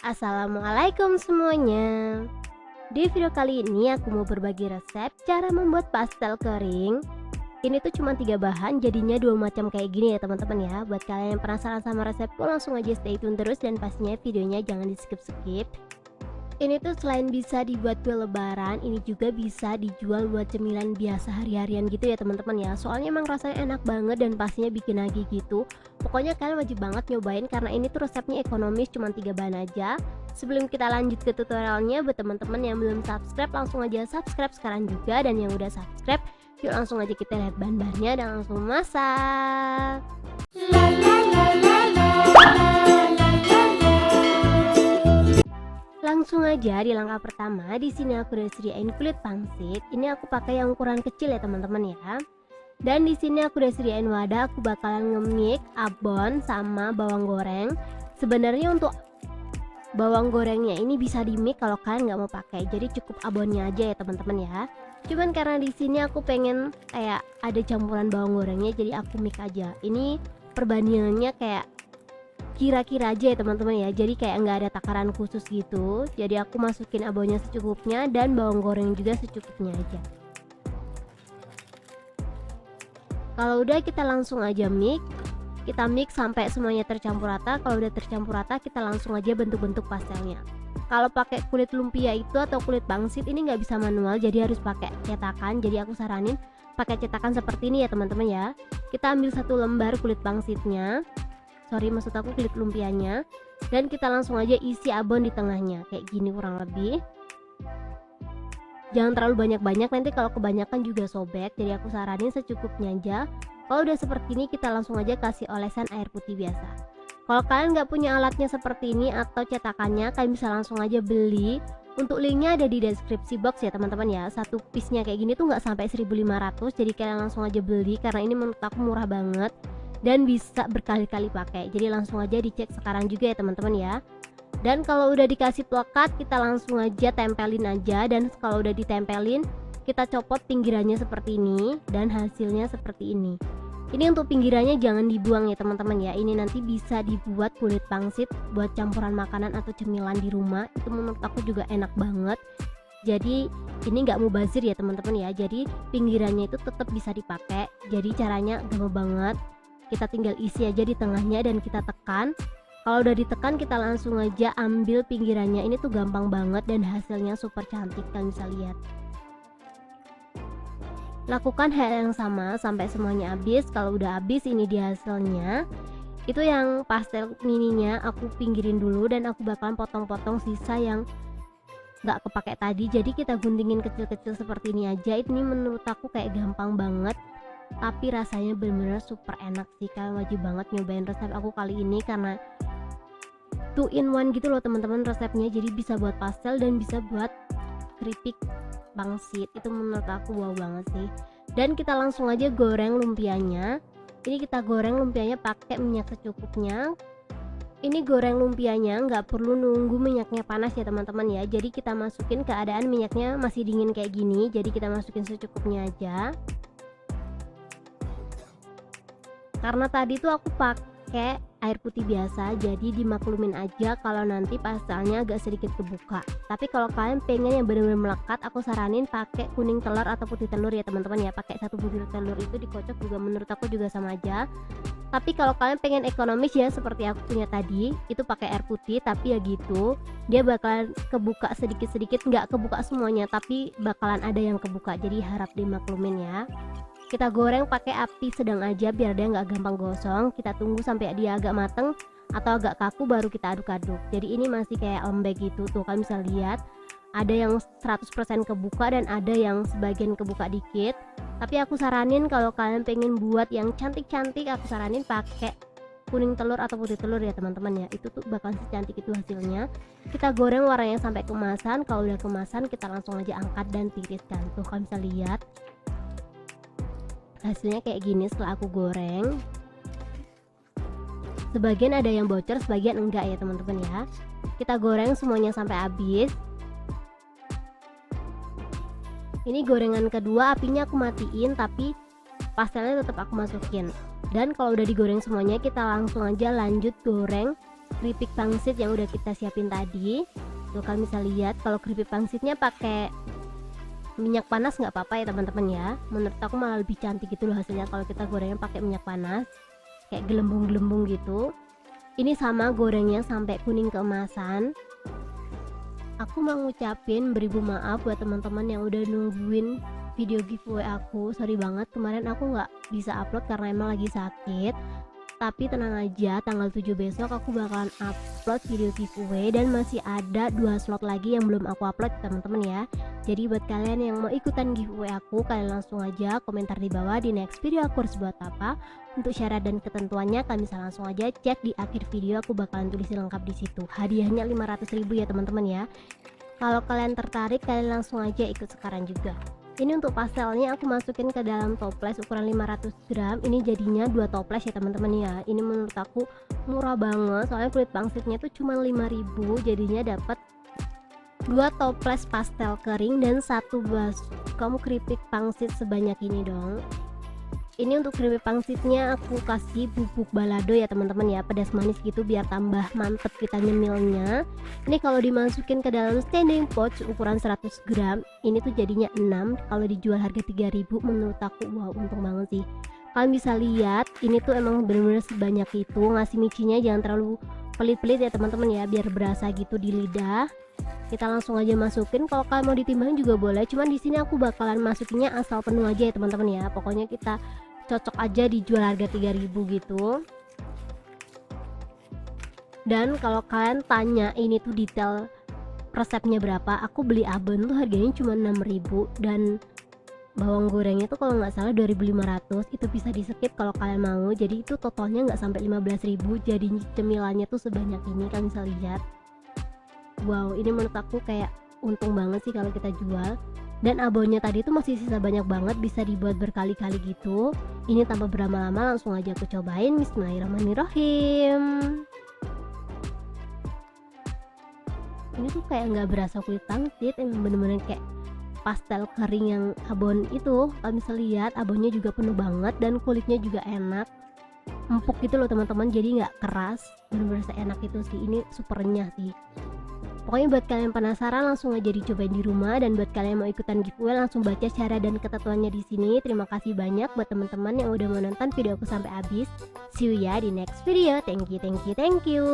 Assalamualaikum semuanya. Di video kali ini aku mau berbagi resep cara membuat pastel kering. Ini tuh cuma 3 bahan, jadinya 2 macam kayak gini ya teman-teman ya. Buat kalian yang penasaran sama resepku, langsung aja stay tune terus dan pastinya videonya jangan di skip-skip. Ini tuh selain bisa dibuat kue lebaran, ini juga bisa dijual buat cemilan biasa hari-harian gitu ya teman-teman ya. Soalnya emang rasanya enak banget dan pastinya bikin nagih gitu. Pokoknya kalian wajib banget nyobain karena ini tuh resepnya ekonomis, cuma 3 bahan aja. Sebelum kita lanjut ke tutorialnya, buat teman-teman yang belum subscribe langsung aja subscribe sekarang juga, dan yang udah subscribe yuk langsung aja kita lihat bahan-bahannya dan langsung masak. Langsung aja di langkah pertama, di sini aku udah sediain kulit pangsit. Ini aku pakai yang ukuran kecil ya teman-teman ya. Dan di sini aku udah sediain wadah, aku bakalan nge-mix abon sama bawang goreng. Sebenarnya untuk bawang gorengnya ini bisa di-mix kalau kalian nggak mau pakai. Jadi cukup abonnya aja ya teman-teman ya. Cuman karena di sini aku pengen kayak ada campuran bawang gorengnya, jadi aku mix aja. Ini perbandingannya kayak kira-kira aja ya teman-teman ya, jadi kayak nggak ada takaran khusus gitu. Jadi aku masukin abonnya secukupnya dan bawang goreng juga secukupnya aja. Kalau udah kita langsung aja mix, kita mix sampai semuanya tercampur rata. Kalau udah tercampur rata, kita langsung aja bentuk-bentuk pastelnya. Kalau pakai kulit lumpia itu atau kulit pangsit ini nggak bisa manual, jadi harus pakai cetakan. Jadi aku saranin pakai cetakan seperti ini ya teman-teman ya. Kita ambil 1 lembar kulit pangsitnya, maksud aku kulit lumpianya, dan kita langsung aja isi abon di tengahnya kayak gini kurang lebih. Jangan terlalu banyak-banyak, nanti kalau kebanyakan juga sobek, jadi aku saranin secukupnya aja. Kalau udah seperti ini, kita langsung aja kasih olesan air putih biasa. Kalau kalian nggak punya alatnya seperti ini atau cetakannya, kalian bisa langsung aja beli. Untuk linknya ada di deskripsi box ya teman-teman ya. Satu piece-nya kayak gini tuh nggak sampai 1.500, jadi kalian langsung aja beli karena ini menurut aku murah banget dan bisa berkali-kali pakai. Jadi langsung aja dicek sekarang juga ya teman-teman ya. Dan kalau udah dikasih pelekat, kita langsung aja tempelin aja. Dan kalau udah ditempelin, kita copot pinggirannya seperti ini dan hasilnya seperti ini. Ini untuk pinggirannya jangan dibuang ya teman-teman ya. Ini nanti bisa dibuat kulit pangsit buat campuran makanan atau cemilan di rumah. Itu menurut aku juga enak banget. Jadi ini nggak mubazir ya teman-teman ya. Jadi pinggirannya itu tetap bisa dipakai. Jadi caranya gampang banget. Kita tinggal isi aja di tengahnya dan kita tekan. Kalau udah ditekan, kita langsung aja ambil pinggirannya. Ini tuh gampang banget dan hasilnya super cantik, kalian bisa lihat. Lakukan hal yang sama sampai semuanya habis. Kalau udah habis, ini dia hasilnya. Itu yang pastel mininya aku pinggirin dulu dan aku bakalan potong-potong sisa yang nggak kepake tadi. Jadi kita guntingin kecil-kecil seperti ini aja. Ini menurut aku kayak gampang banget, tapi rasanya bener-bener super enak sih. Kalian wajib banget nyobain resep aku kali ini karena 2 in 1 gitu loh teman-teman resepnya. Jadi bisa buat pastel dan bisa buat keripik pangsit. Itu menurut aku wow banget sih. Dan kita langsung aja goreng lumpianya. Ini kita goreng lumpianya pakai minyak secukupnya. Ini goreng lumpianya nggak perlu nunggu minyaknya panas ya teman-teman ya. Jadi kita masukin keadaan minyaknya masih dingin kayak gini. Jadi kita masukin secukupnya aja. Karena tadi tuh aku pakai air putih biasa, jadi dimaklumin aja kalau nanti pastelnya agak sedikit kebuka. Tapi kalau kalian pengen yang benar-benar melekat, aku saranin pakai kuning telur atau putih telur ya teman-teman ya. Pakai 1 butir telur itu dikocok juga menurut aku juga sama aja. Tapi kalau kalian pengen ekonomis ya seperti aku punya tadi, itu pakai air putih, tapi ya gitu, dia bakalan kebuka sedikit-sedikit, nggak kebuka semuanya, tapi bakalan ada yang kebuka. Jadi harap dimaklumin ya. Kita goreng pakai api sedang aja biar dia nggak gampang gosong. Kita tunggu sampai dia agak mateng atau agak kaku baru kita aduk-aduk. Jadi ini masih kayak lembek gitu tuh, kalian bisa lihat. Ada yang 100% kebuka dan ada yang sebagian kebuka dikit. Tapi aku saranin kalau kalian pengen buat yang cantik-cantik, aku saranin pakai kuning telur atau putih telur ya teman-teman ya. Itu tuh bakal secantik itu hasilnya. Kita goreng warnanya sampai kemasan. Kalau udah kemasan, kita langsung aja angkat dan tiriskan. Tuh kalian bisa lihat hasilnya kayak gini setelah aku goreng. Sebagian ada yang bocor, sebagian enggak ya teman-teman ya. Kita goreng semuanya sampai habis. Ini gorengan kedua, apinya aku matiin tapi pastelnya tetap aku masukin. Dan kalau udah digoreng semuanya, kita langsung aja lanjut goreng keripik pangsit yang udah kita siapin tadi. Tuh kalian bisa lihat kalau keripik pangsitnya pakai minyak panas nggak apa-apa ya teman-teman ya. Menurut aku malah lebih cantik gitu loh hasilnya kalau kita gorengnya pakai minyak panas, kayak gelembung-gelembung gitu. Ini sama gorengnya sampai kuning keemasan. Aku mau ngucapin beribu maaf buat teman-teman yang udah nungguin video giveaway aku. Sorry banget kemarin aku nggak bisa upload karena emang lagi sakit. Tapi tenang aja, tanggal 7 besok aku bakalan upload video giveaway dan masih ada 2 slot lagi yang belum aku upload teman-teman ya. Jadi buat kalian yang mau ikutan giveaway aku, kalian langsung aja komentar di bawah di next video aku harus buat apa. Untuk syarat dan ketentuannya kalian bisa langsung aja cek di akhir video, aku bakalan tulisin lengkap di situ. Hadiahnya 500.000 ya teman-teman ya. Kalau kalian tertarik, kalian langsung aja ikut sekarang juga. Ini untuk pastelnya aku masukin ke dalam toples ukuran 500 gram. Ini jadinya 2 toples ya teman-teman ya. Ini menurut aku murah banget, soalnya kulit pangsitnya tuh cuma 5.000, jadinya dapat 2 toples pastel kering dan 1 baskom keripik pangsit sebanyak ini dong. Ini untuk keripik pangsitnya aku kasih bubuk balado ya teman-teman ya, pedas manis gitu biar tambah mantep kita nyemilnya. Ini kalau dimasukin ke dalam standing pouch ukuran 100 gram, ini tuh jadinya 6. Kalau dijual harga 3.000, menurut aku wow, untung banget sih. Kalian bisa lihat ini tuh emang bener-bener sebanyak itu. Ngasih micinya jangan terlalu pelit-pelit ya teman-teman ya, biar berasa gitu di lidah. Kita langsung aja masukin. Kalau kalian mau ditimbang juga boleh, cuman di sini aku bakalan masukinnya asal penuh aja ya teman-teman ya. Pokoknya kita cocok aja dijual harga 3.000 gitu. Dan kalau kalian tanya ini tuh detail resepnya berapa, aku beli abon tuh harganya cuma 6.000 dan bawang gorengnya tuh kalau nggak salah 2.500. Itu bisa di skip kalau kalian mau, jadi itu totalnya nggak sampai 15.000, jadi cemilannya tuh sebanyak ini. Kalian bisa lihat, wow, ini menurut aku kayak untung banget sih kalau kita jual. Dan abonnya tadi tuh masih sisa banyak banget, bisa dibuat berkali-kali gitu. Ini tanpa berlama-lama langsung aja aku cobain. Bismillahirrahmanirrahim. Ini tuh kayak nggak berasa kulit pangsit, emang bener-bener kayak pastel kering yang abon itu. Kalian bisa lihat abonnya juga penuh banget dan kulitnya juga enak, empuk gitu loh teman-teman, jadi nggak keras, bener-bener seenak itu sih. Ini super renyah sih. Pokoknya buat kalian penasaran langsung aja dicobain di rumah, dan buat kalian yang mau ikutan giveaway langsung baca syarat dan ketentuannya di sini. Terima kasih banyak buat teman-teman yang udah menonton video aku sampai habis. See you ya di next video. Thank you.